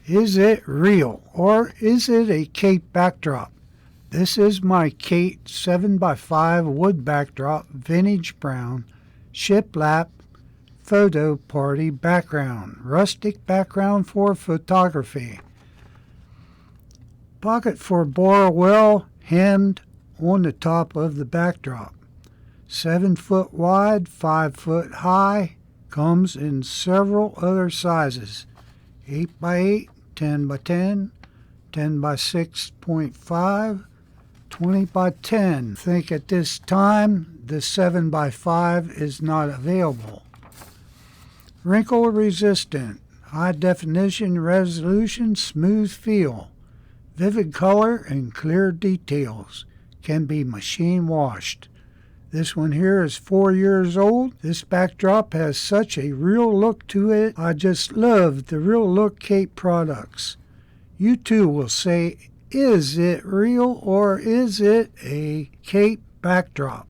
Is it real or is it a Kate backdrop? This is my Kate 7x5 wood backdrop, vintage brown, shiplap, photo party background, rustic background for photography. Pocket for bore well hemmed on the top of the backdrop. 7 foot wide, 5 foot high, comes in several other sizes. 8x8, 10x10, 10x6.5, 20x10. Think at this time the 7x5 is not available. Wrinkle resistant, high definition resolution, smooth feel, vivid color and clear details, can be machine washed. This one here is 4 years old. This backdrop has such a real look to it. I just love the Real Look Kate products. You too will say, is it real or is it a Kate backdrop?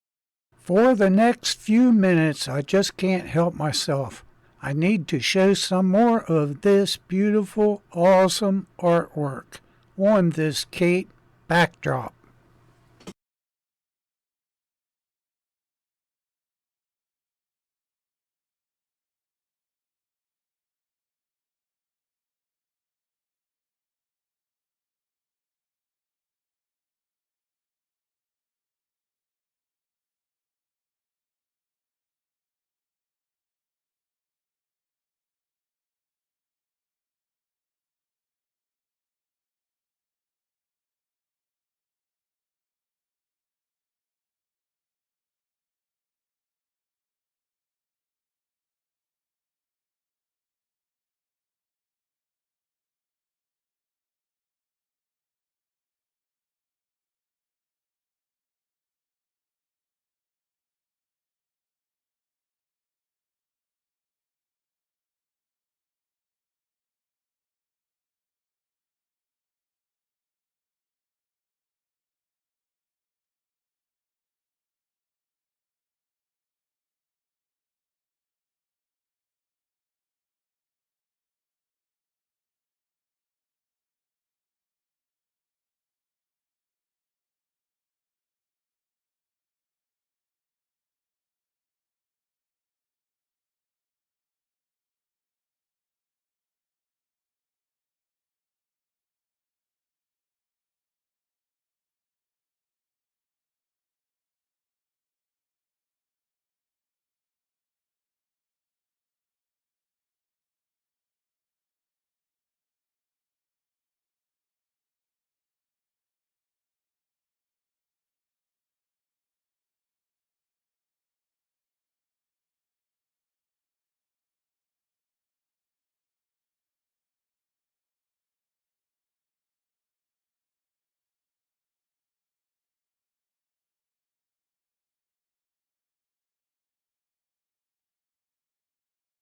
For the next few minutes, I just can't help myself. I need to show some more of this beautiful, awesome artwork on this Kate backdrop.